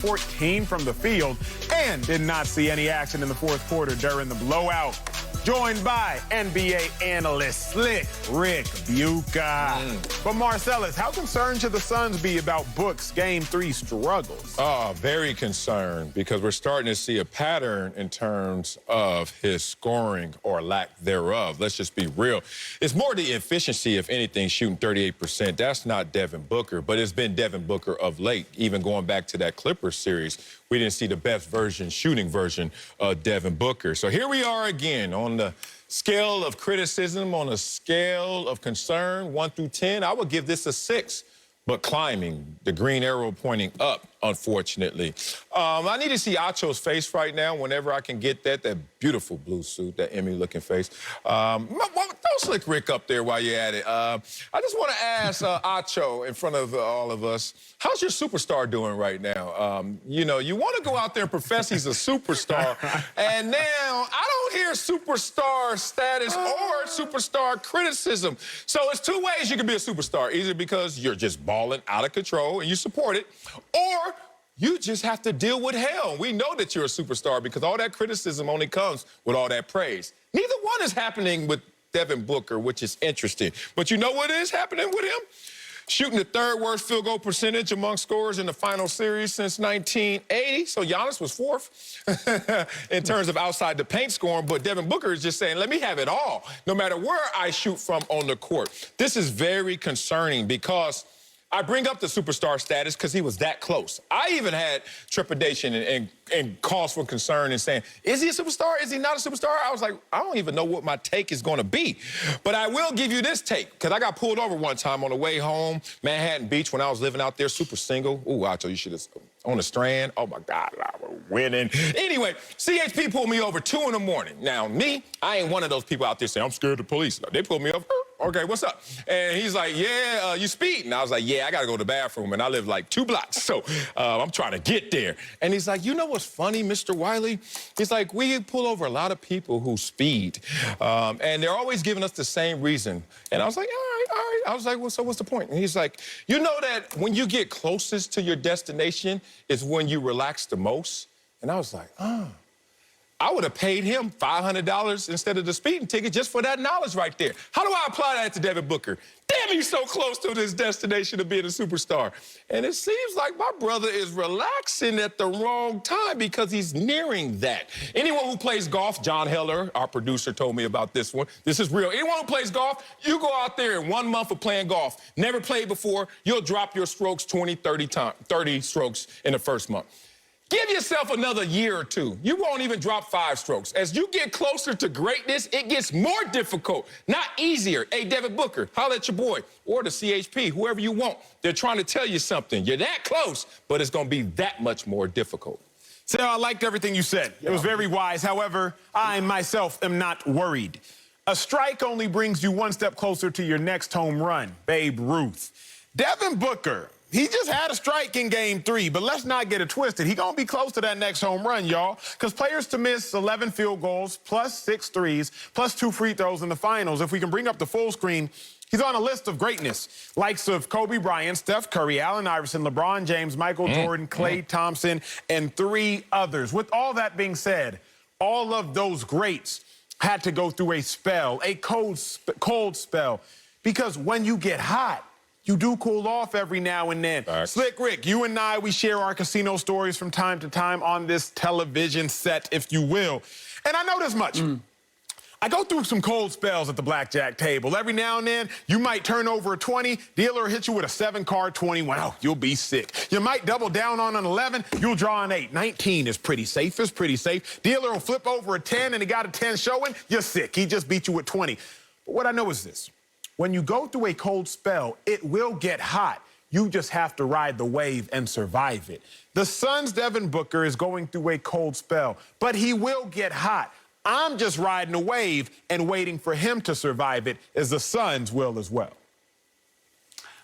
14 from the field and did not see any action in the fourth quarter during the blowout. Joined by NBA analyst Slick Rick Buka. But Marcellus, how concerned should the Suns be about Book's Game 3 struggles? Very concerned, because we're starting to see a pattern in terms of his scoring or lack thereof. Let's just be real. It's more the efficiency, if anything, shooting 38%. That's not Devin Booker, but it's been Devin Booker of late. Even going back to that Clippers series, we didn't see the best shooting version of Devin Booker. So here we are again on the scale of criticism, on a scale of concern, 1 through 10. I would give this a 6, but climbing, the green arrow pointing up, unfortunately. I need to see Acho's face right now whenever I can get that beautiful blue suit, that Emmy-looking face. Don't Slick Rick up there while you're at it. I just want to ask Acho in front of all of us, how's your superstar doing right now? You know, you want to go out there and profess he's a superstar, and now I don't hear superstar status or superstar criticism. So it's two ways you can be a superstar, either because you're just balling out of control and you support it, or you just have to deal with hell. We know that you're a superstar because all that criticism only comes with all that praise. Neither one is happening with Devin Booker, which is interesting. But you know what is happening with him? Shooting the third worst field goal percentage among scorers in the final series since 1980. So Giannis was fourth in terms of outside the paint scoring. But Devin Booker is just saying, let me have it all, no matter where I shoot from on the court. This is very concerning because I bring up the superstar status because he was that close. I even had trepidation and cause for concern and saying, is he a superstar? Is he not a superstar? I was like, I don't even know what my take is going to be. But I will give you this take, because I got pulled over one time on the way home, Manhattan Beach, when I was living out there, super single. Ooh, Acho, you should have, on the Strand. Oh, my God, I was winning. Anyway, CHP pulled me over 2 in the morning. Now, me, I ain't one of those people out there saying, I'm scared of the police. They pulled me over. Okay, what's up? And he's like, yeah, you speeding. I was like, yeah, I got to go to the bathroom, and I live like 2 blocks, so I'm trying to get there. And he's like, you know what's funny, Mr. Wiley? He's like, we pull over a lot of people who speed, and they're always giving us the same reason. And I was like, all right. I was like, well, so what's the point? And he's like, you know that when you get closest to your destination is when you relax the most? And I was like, I would have paid him $500 instead of the speeding ticket just for that knowledge right there. How do I apply that to Devin Booker? Damn, he's so close to his destination of being a superstar. And it seems like my brother is relaxing at the wrong time because he's nearing that. Anyone who plays golf, John Heller, our producer, told me about this one. This is real. Anyone who plays golf, you go out there in 1 month of playing golf, never played before, you'll drop your strokes 20, 30 strokes in the first month. Give yourself another year or 2. You won't even drop 5 strokes. As you get closer to greatness, it gets more difficult, not easier. Hey, Devin Booker, holler at your boy, or the CHP, whoever you want. They're trying to tell you something. You're that close, but it's going to be that much more difficult. Sarah, I liked everything you said. It was very wise. However, I myself am not worried. A strike only brings you 1 step closer to your next home run, Babe Ruth. Devin Booker, he just had a strike in Game 3, but let's not get it twisted. He's going to be close to that next home run, y'all, because players to miss 11 field goals, plus 6 threes, plus 2 free throws in the finals. If we can bring up the full screen, he's on a list of greatness, likes of Kobe Bryant, Steph Curry, Allen Iverson, LeBron James, Michael Jordan, Klay Thompson, and 3 others. With all that being said, all of those greats had to go through a spell, a cold spell, because when you get hot, you do cool off every now and then. Facts. Slick Rick, you and I, we share our casino stories from time to time on this television set, if you will. And I know this much. I go through some cold spells at the blackjack table. Every now and then, you might turn over a 20, dealer will hit you with a 7-card 21. Oh, you'll be sick. You might double down on an 11, you'll draw an 8. 19 is pretty safe, Dealer will flip over a 10 and he got a 10 showing, you're sick. He just beat you with 20. But what I know is this. When you go through a cold spell, it will get hot. You just have to ride the wave and survive it. The Suns' Devin Booker is going through a cold spell, but he will get hot. I'm just riding a wave and waiting for him to survive it, as the Suns will as well.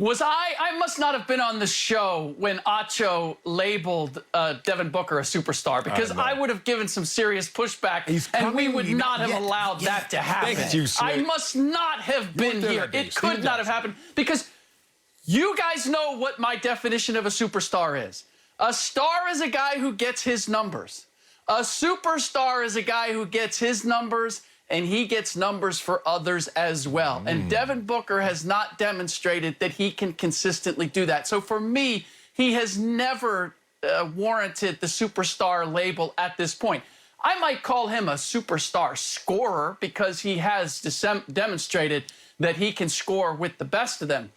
I must not have been on the show when Acho labeled Devin Booker a superstar, because I would have given some serious pushback, and we would not have allowed that to happen. Thank you, Slick. I must not have been here. It could not have happened, because you guys know what my definition of a superstar is. A star is a guy who gets his numbers. A superstar is a guy who gets his numbers, and he gets numbers for others as well. And Devin Booker has not demonstrated that he can consistently do that. So for me, he has never warranted the superstar label at this point. I might call him a superstar scorer because he has demonstrated that he can score with the best of them.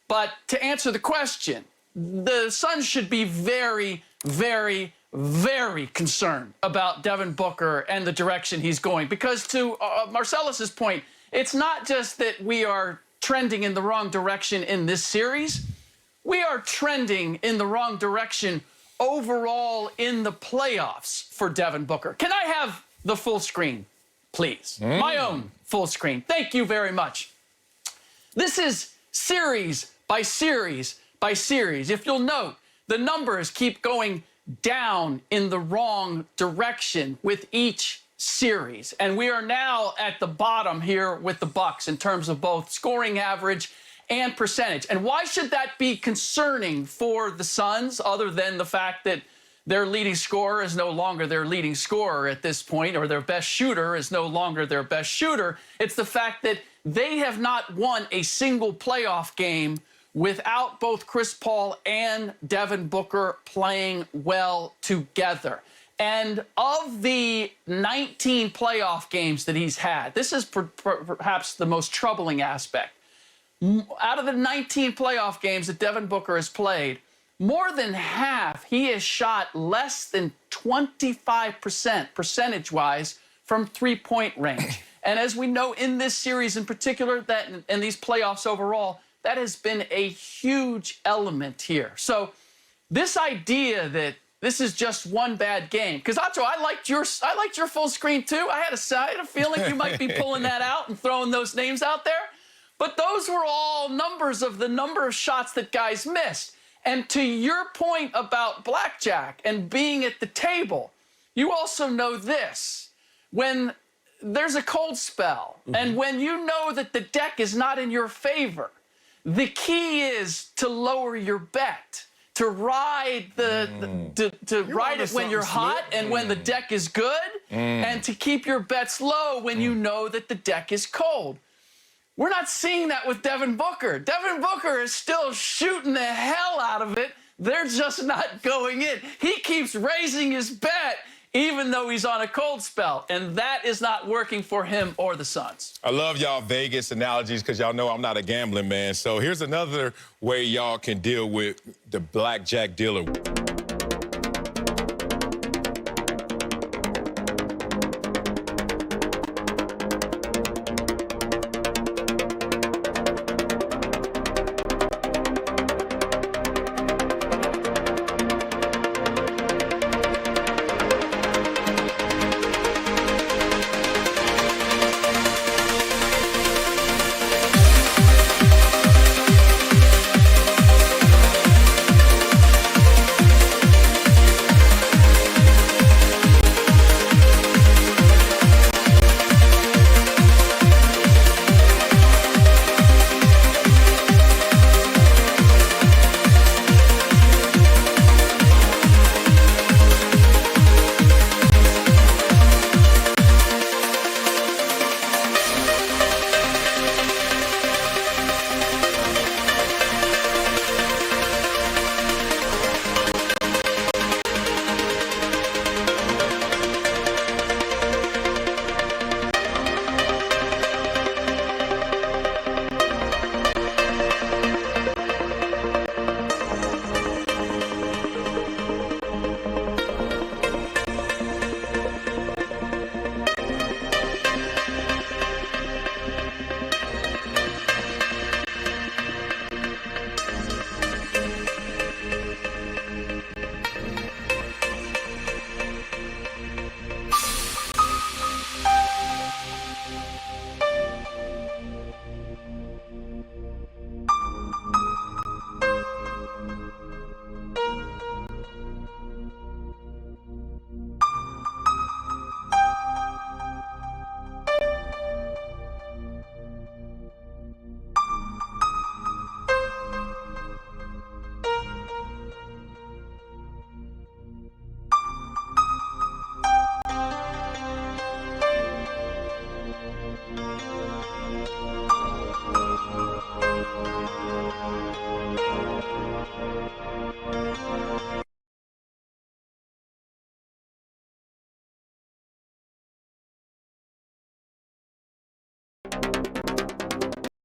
But to answer the question, the Suns should be very, very, very concerned about Devin Booker and the direction he's going. Because to Marcellus's point, it's not just that we are trending in the wrong direction in this series. We are trending in the wrong direction overall in the playoffs for Devin Booker. Can I have the full screen, please? My own full screen. Thank you very much. This is series by series by series. If you'll note, the numbers keep going down in the wrong direction with each series. And we are now at the bottom here with the Bucks in terms of both scoring average and percentage. And why should that be concerning for the Suns, other than the fact that their leading scorer is no longer their leading scorer at this point, or their best shooter is no longer their best shooter? It's the fact that they have not won a single playoff game without both Chris Paul and Devin Booker playing well together. And of the 19 playoff games that he's had, this is perhaps the most troubling aspect. Out of the 19 playoff games that Devin Booker has played, more than half, he has shot less than 25% percentage-wise from three-point range. And as we know in this series in particular, that in these playoffs overall, that has been a huge element here. So this idea that this is just one bad game, because Acho, I liked your full screen too. I had a feeling you might be pulling that out and throwing those names out there. But those were all numbers of the number of shots that guys missed. And to your point about blackjack and being at the table, you also know this. When there's a cold spell, and when you know that the deck is not in your favor, the key is to lower your bet, to ride ride it when you're hot and when the deck is good, and to keep your bets low when you know that the deck is cold. We're not seeing that with Devin Booker. Devin Booker is still shooting the hell out of it. They're just not going in. He keeps raising his bet even though he's on a cold spell, and that is not working for him or the Suns. I love y'all Vegas analogies because y'all know I'm not a gambling man. So here's another way y'all can deal with the blackjack dealer.